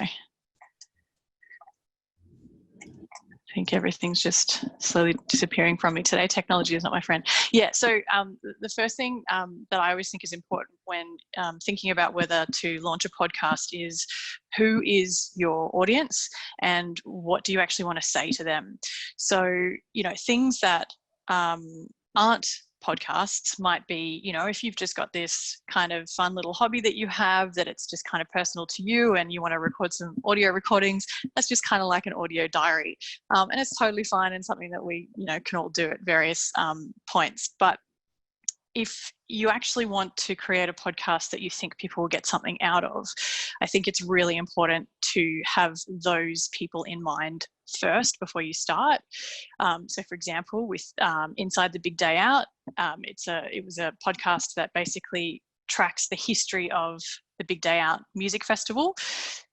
I think everything's just slowly disappearing from me today. Technology is not my friend. Yeah, so the first thing that I always think is important when thinking about whether to launch a podcast is who is your audience and what do you actually want to say to them? So, things that aren't podcasts might be, if you've just got this kind of fun little hobby that you have that it's just kind of personal to you and you want to record some audio recordings, that's just kind of like an audio diary. And it's totally fine and something that we, can all do at various points. But if you actually want to create a podcast that you think people will get something out of, I think it's really important to have those people in mind first before you start. So for example, with Inside the Big Day Out, it was a podcast that basically tracks the history of the Big Day Out Music Festival.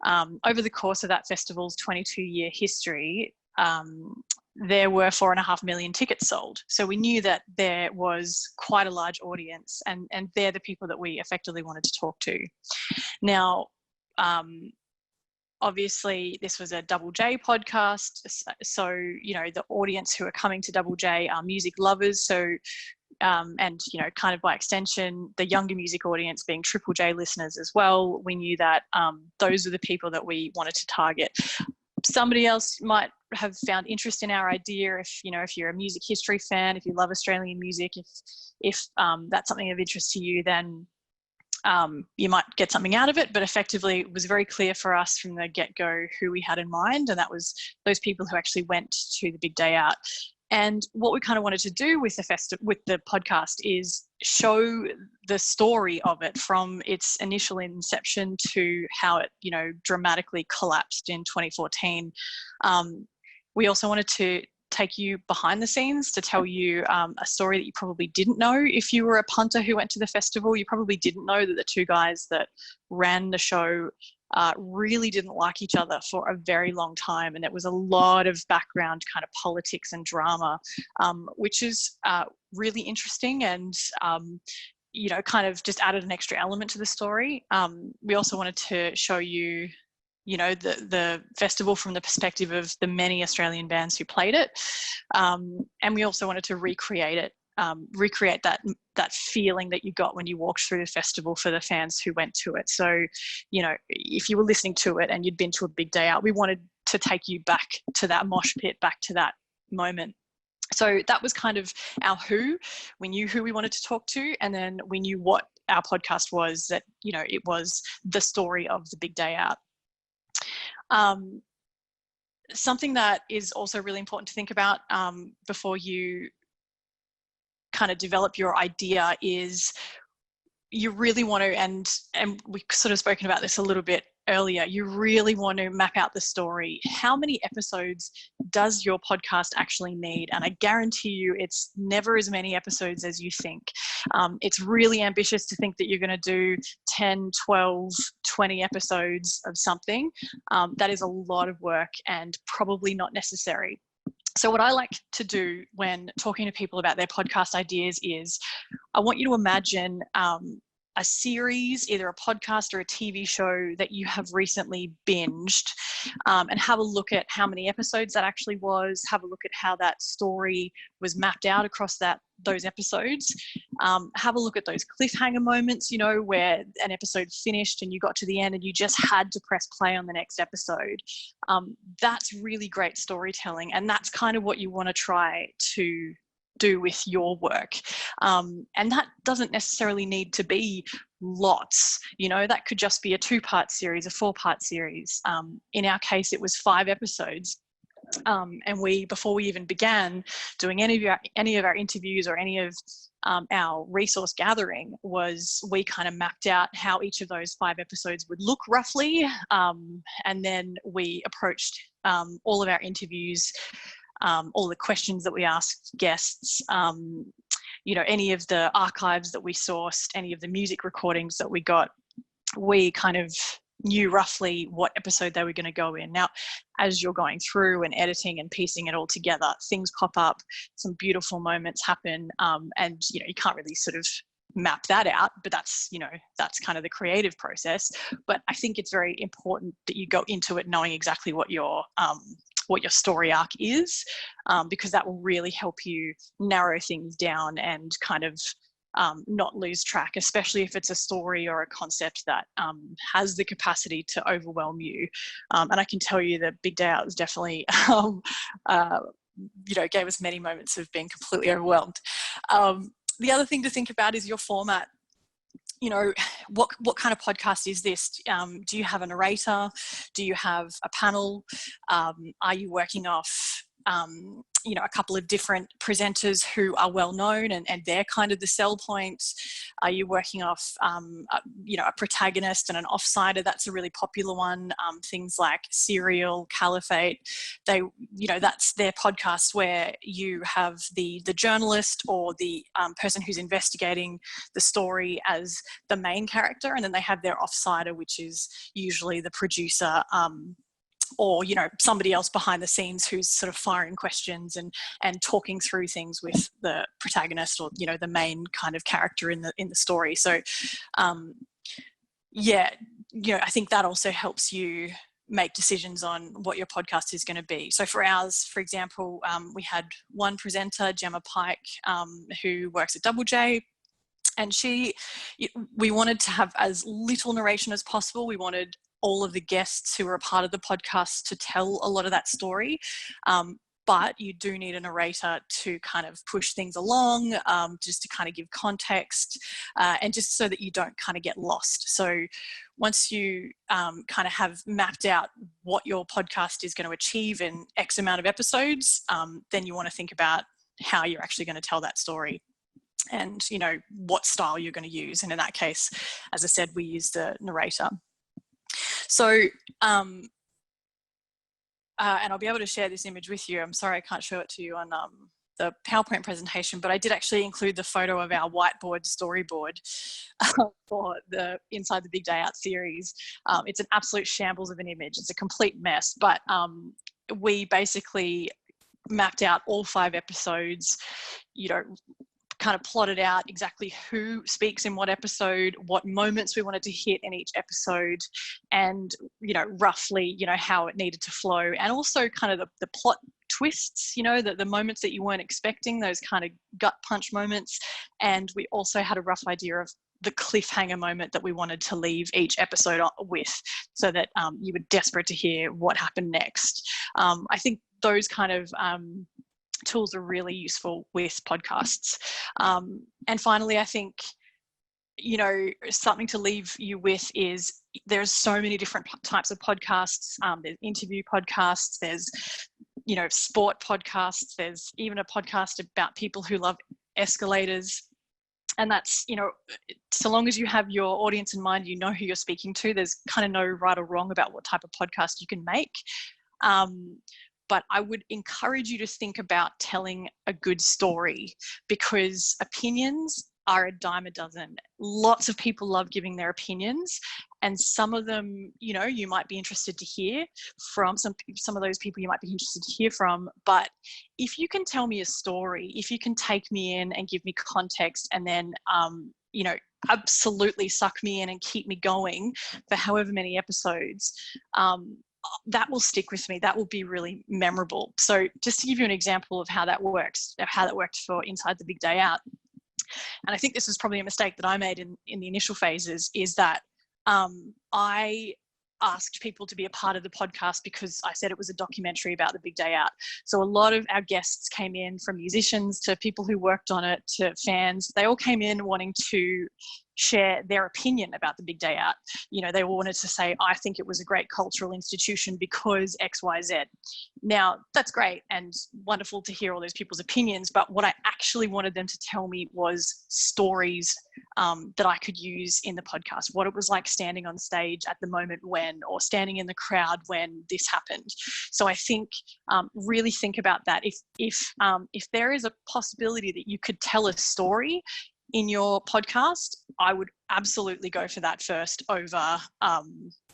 Over the course of that festival's 22-year history, there were 4.5 million tickets sold. So we knew that there was quite a large audience and they're the people that we effectively wanted to talk to. Now, obviously this was a Double J podcast. So, the audience who are coming to Double J are music lovers. So, and, kind of by extension, the younger music audience being Triple J listeners as well. We knew that those were the people that we wanted to target. Somebody else might have found interest in our idea if you're a music history fan, if you love Australian music, if that's something of interest to you, then you might get something out of it. But effectively it was very clear for us from the get-go who we had in mind, and that was those people who actually went to the Big Day Out. And what we kind of wanted to do with the podcast is show the story of it from its initial inception to how it, dramatically collapsed in 2014. We also wanted to take you behind the scenes to tell you a story that you probably didn't know. If you were a punter who went to the festival, you probably didn't know that the two guys that ran the show really didn't like each other for a very long time, and there was a lot of background kind of politics and drama, which is really interesting and kind of just added an extra element to the story. We also wanted to show you the festival from the perspective of the many Australian bands who played it, and we also wanted to recreate that feeling that you got when you walked through the festival for the fans who went to it. So, if you were listening to it and you'd been to a Big Day Out, we wanted to take you back to that mosh pit, back to that moment. So that was kind of our who. We knew who we wanted to talk to, and then we knew what our podcast was, that, it was the story of the Big Day Out. Something that is also really important to think about before you kind of develop your idea is you really want to, and we sort of spoken about this a little bit earlier, you really want to map out the story. How many episodes does your podcast actually need? And I guarantee you it's never as many episodes as you think. It's really ambitious to think that you're going to do 10, 12, 20 episodes of something. That is a lot of work and probably not necessary. So what I like to do when talking to people about their podcast ideas is I want you to imagine a series, either a podcast or a TV show that you have recently binged, and have a look at how many episodes that actually was, have a look at how that story was mapped out across those episodes, have a look at those cliffhanger moments, where an episode finished and you got to the end and you just had to press play on the next episode. That's really great storytelling, and that's kind of what you want to try to do with your work. And that doesn't necessarily need to be lots, that could just be a 2-part series, a 4-part series. In our case, it was 5 episodes. And before we even began doing any of our interviews or any of our resource gathering, we kind of mapped out how each of those 5 episodes would look roughly. And then we approached all of our interviews, all the questions that we asked guests, any of the archives that we sourced, any of the music recordings that we got, we kind of knew roughly what episode they were going to go in. Now, as you're going through and editing and piecing it all together, things pop up, some beautiful moments happen, and you can't really sort of map that out, but that's kind of the creative process. But I think it's very important that you go into it knowing exactly what your story arc is, because that will really help you narrow things down and kind of not lose track, especially if it's a story or a concept that has the capacity to overwhelm you. And I can tell you that Big Day Out was definitely, gave us many moments of being completely overwhelmed. The other thing to think about is your format. What kind of podcast is this? Do you have a narrator? Do you have a panel? Are you working off a couple of different presenters who are well known and they're kind of the sell points? Are you working off a protagonist and an offsider? That's a really popular one. Things like Serial, Caliphate, that's their podcasts where you have the journalist or the person who's investigating the story as the main character, and then they have their offsider, which is usually the producer, or somebody else behind the scenes who's sort of firing questions and talking through things with the protagonist or the main kind of character in the story. So I think that also helps you make decisions on what your podcast is going to be. So for ours, for example, we had one presenter, Gemma Pike, who works at Double J. And we wanted to have as little narration as possible. We wanted all of the guests who are a part of the podcast to tell a lot of that story. But you do need a narrator to kind of push things along, just to kind of give context, and just so that you don't kind of get lost. So once you kind of have mapped out what your podcast is going to achieve in X amount of episodes, then you want to think about how you're actually going to tell that story and, what style you're going to use. And in that case, as I said, we used a narrator. So, and I'll be able to share this image with you. I'm sorry I can't show it to you on the PowerPoint presentation, but I did actually include the photo of our whiteboard storyboard for the Inside the Big Day Out series. It's an absolute shambles of an image. It's a complete mess, but we basically mapped out all 5 episodes, kind of plotted out exactly who speaks in what episode, what moments we wanted to hit in each episode, and roughly how it needed to flow, and also kind of the plot twists, the moments that you weren't expecting, those kind of gut punch moments. And we also had a rough idea of the cliffhanger moment that we wanted to leave each episode with, so that you were desperate to hear what happened next. I think those kind of tools are really useful with podcasts. And finally, I think, something to leave you with is there's so many different types of podcasts. There's interview podcasts, there's, sport podcasts, there's even a podcast about people who love escalators. And that's, so long as you have your audience in mind, who you're speaking to, there's kind of no right or wrong about what type of podcast you can make. But I would encourage you to think about telling a good story, because opinions are a dime a dozen. Lots of people love giving their opinions, and some of them, you might be interested to hear from. Some of those people you might be interested to hear from. But if you can tell me a story, if you can take me in and give me context, and then, absolutely suck me in and keep me going for however many episodes, that will stick with me. That will be really memorable. So just to give you an example of how that works, how that worked for Inside the Big Day Out. And I think this was probably a mistake that I made in the initial phases, is that I asked people to be a part of the podcast because I said it was a documentary about the Big Day Out. So a lot of our guests came in, from musicians to people who worked on it to fans. They all came in wanting to share their opinion about the big day out. You know, they wanted to say, I think it was a great cultural institution because X, Y, Z. Now, that's great and wonderful to hear all those people's opinions, but what I actually wanted them to tell me was stories that I could use in the podcast, what it was like standing on stage at the moment when, or standing in the crowd when this happened. So I think really think about that. If there is a possibility that you could tell a story in your podcast, I would absolutely go for that first over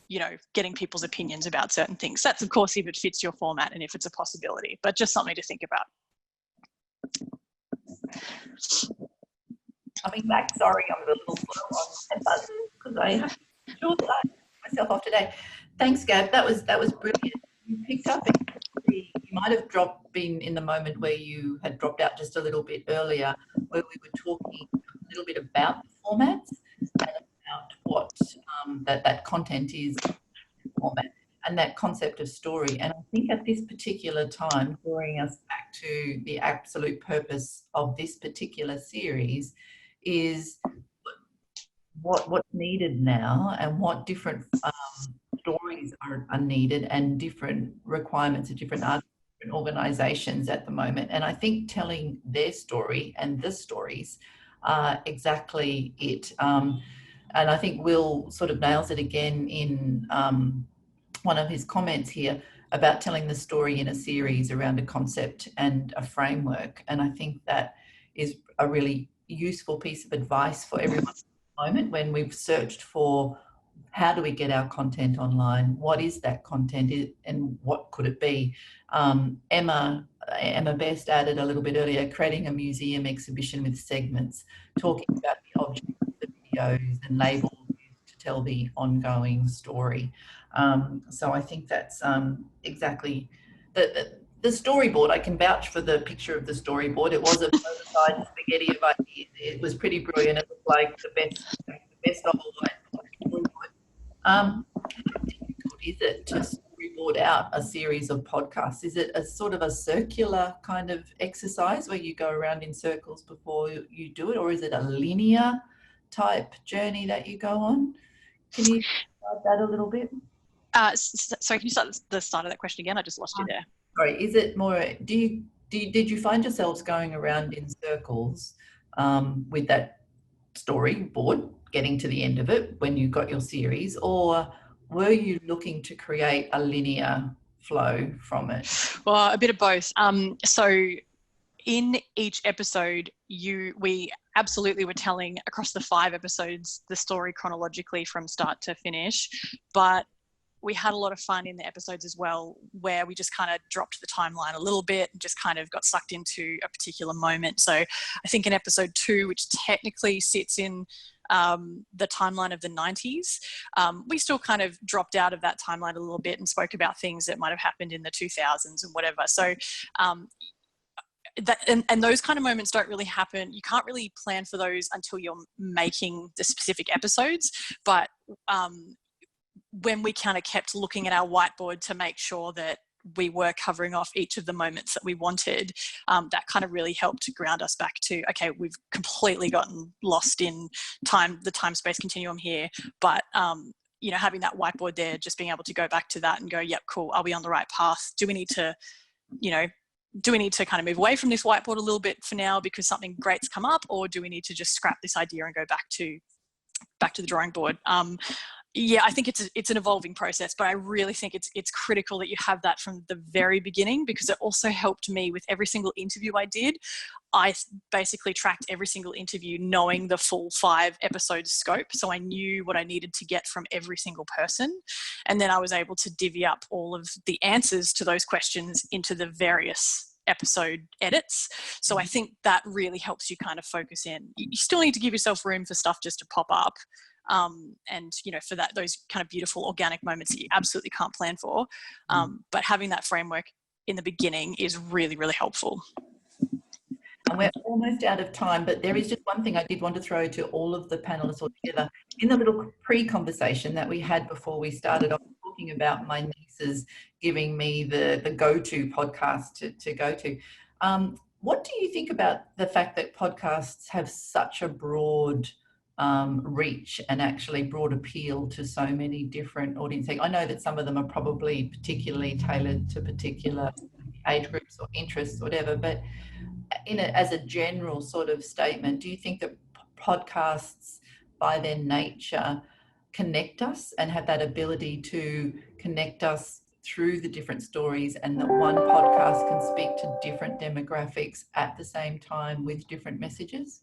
you know, getting people's opinions about certain things. That's, of course, if it fits your format and if it's a possibility, but just something to think about. Coming back, sorry, I'm a little slow on that button because I have to myself off today. Thanks, Gab. That was brilliant. You picked up. You might have been in the moment where you had dropped out just a little bit earlier, where we were talking a little bit about the formats and about what that content is format and that concept of story. And I think at this particular time, drawing us back to the absolute purpose of this particular series is what's needed now and what different stories are needed and different requirements of different artists, different organisations at the moment. And I think telling their story and the stories are exactly it. And I think Will sort of nails it again in one of his comments here about telling the story in a series around a concept and a framework. And I think that is a really useful piece of advice for everyone at the moment when we've searched for how do we get our content online, what is that content and what could it be. Emma Best added a little bit earlier, creating a museum exhibition with segments, talking about the objects, the videos and labels used to tell the ongoing story. So I think that's exactly the storyboard. I can vouch for the picture of the storyboard. It was a bona-fide spaghetti of ideas. It was pretty brilliant. It looked like the best of all. How difficult is it to storyboard out a series of podcasts? Is it a sort of a circular kind of exercise where you go around in circles before you do it, or is it a linear type journey that you go on? Can you describe that a little bit? Sorry, can you start the start of that question again? I just lost you there. Sorry, is it more, did you find yourselves going around in circles with that storyboard, getting to the end of it when you got your series, or were you looking to create a linear flow from it? Well, a bit of both. So in each episode, we absolutely were telling across the 5 episodes the story chronologically from start to finish, but we had a lot of fun in the episodes as well, where we just kind of dropped the timeline a little bit and just kind of got sucked into a particular moment. So I think in episode 2, which technically sits in the timeline of the 90s, we still kind of dropped out of that timeline a little bit and spoke about things that might have happened in the 2000s and whatever. So and those kind of moments don't really happen. You can't really plan for those until you're making the specific episodes. But when we kind of kept looking at our whiteboard to make sure that we were covering off each of the moments that we wanted, that kind of really helped to ground us back to, okay, we've completely gotten lost in the time-space continuum here. But, you know, having that whiteboard there, just being able to go back to that and go, yep, cool, are we on the right path? Do we need to kind of move away from this whiteboard a little bit for now because something great's come up, or do we need to just scrap this idea and go back to the drawing board? Yeah, I think it's an evolving process, but I really think it's critical that you have that from the very beginning, because it also helped me with every single interview I did. I basically tracked every single interview knowing the full 5 episode scope. So I knew what I needed to get from every single person. And then I was able to divvy up all of the answers to those questions into the various episode edits. So I think that really helps you kind of focus in. You still need to give yourself room for stuff just to pop up. And, you know, for those kind of beautiful organic moments that you absolutely can't plan for. But having that framework in the beginning is really, really helpful. And we're almost out of time, but there is just one thing I did want to throw to all of the panelists all together. In the little pre-conversation that we had before we started off talking about my nieces giving me the go-to podcast to go to, what do you think about the fact that podcasts have such a broad reach and actually broad appeal to so many different audiences. I know that some of them are probably particularly tailored to particular age groups or interests, whatever, but as a general sort of statement, do you think that podcasts by their nature connect us and have that ability to connect us through the different stories, and that one podcast can speak to different demographics at the same time with different messages?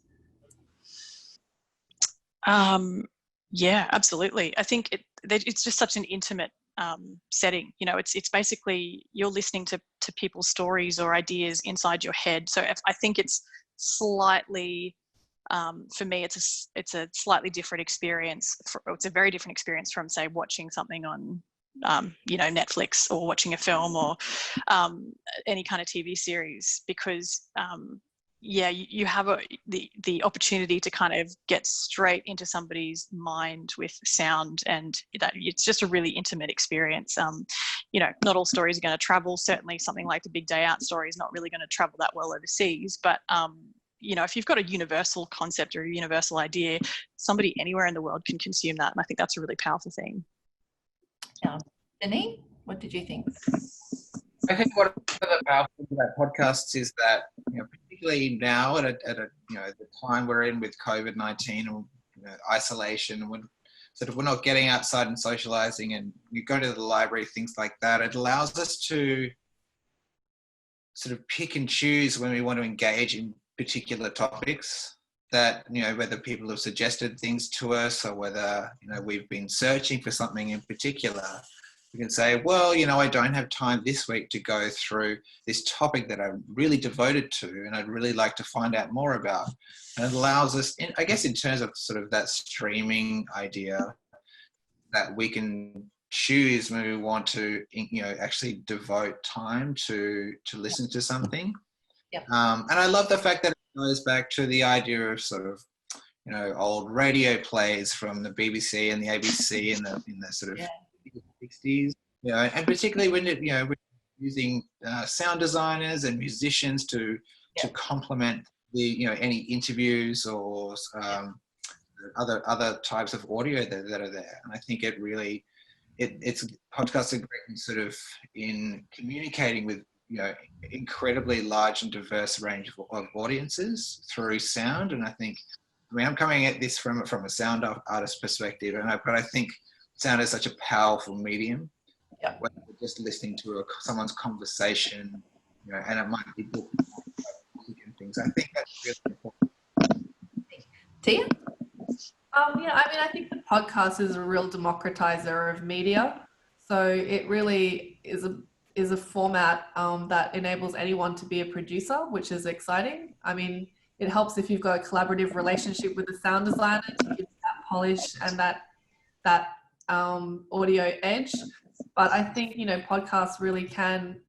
Yeah, absolutely. I think it's just such an intimate setting. You know, it's basically you're listening to people's stories or ideas inside your head. So I think it's slightly, for me, it's a slightly different experience. It's a very different experience from, say, watching something on you know, Netflix, or watching a film, or any kind of TV series, because yeah, you have the opportunity to kind of get straight into somebody's mind with sound, and that it's just a really intimate experience. You know, not all stories are going to travel. Certainly something like the Big Day Out story is not really going to travel that well overseas, but you know, if you've got a universal concept or a universal idea, somebody anywhere in the world can consume that, and I think that's a really powerful thing. Jonnine, what did you think? I think one of the powerful things about podcasts is that, you know, particularly now at a you know, the time we're in with COVID-19 or, you know, isolation, when sort of we're not getting outside and socializing, and you go to the library, things like that, it allows us to sort of pick and choose when we want to engage in particular topics that, you know, whether people have suggested things to us or whether, you know, we've been searching for something in particular. You can say, well, you know, I don't have time this week to go through this topic that I'm really devoted to and I'd really like to find out more about. And it allows us, I guess, in terms of sort of that streaming idea, that we can choose when we want to, you know, actually devote time to listen to something. Yep. And I love the fact that it goes back to the idea of sort of, you know, old radio plays from the BBC and the ABC in the sort of 60s, you know, and particularly when you know, we're using sound designers and musicians to complement the, you know, any interviews or other types of audio that are there. And I think it really, it's podcasts are great in sort of in communicating with, you know, incredibly large and diverse range of audiences through sound. And I think, I mean, I'm coming at this from a sound artist perspective, but I think sound is such a powerful medium. Yeah. Whether we're just listening to someone's conversation, you know, and it might be book and things. I think that's really important. Thea? Yeah, I mean, I think the podcast is a real democratizer of media. So it really is a format that enables anyone to be a producer, which is exciting. I mean, it helps if you've got a collaborative relationship with the sound designer to give that polish and that audio edge. But I think, you know, podcasts really can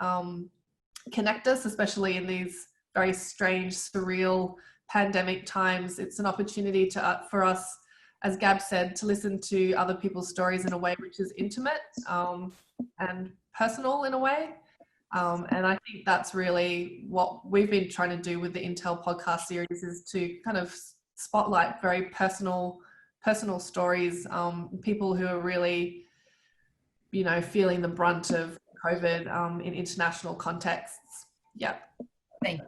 connect us, especially in these very strange, surreal pandemic times. It's an opportunity for us, as Gab said, to listen to other people's stories in a way which is intimate and personal in a way. And I think that's really what we've been trying to do with the Intel podcast series, is to kind of spotlight very personal stories, people who are really, you know, feeling the brunt of COVID in international contexts. Yeah. Thank you.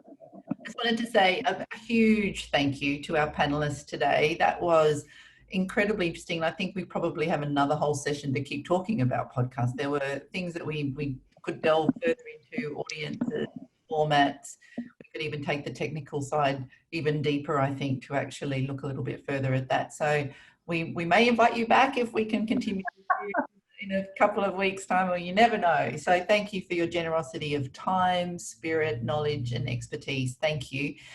I just wanted to say a huge thank you to our panelists today. That was incredibly interesting. I think we probably have another whole session to keep talking about podcasts. There were things that we could delve further into, audiences, formats. We could even take the technical side even deeper, I think, to actually look a little bit further at that. So we may invite you back if we can continue in a couple of weeks' time, or you never know. So thank you for your generosity of time, spirit, knowledge and expertise. Thank you.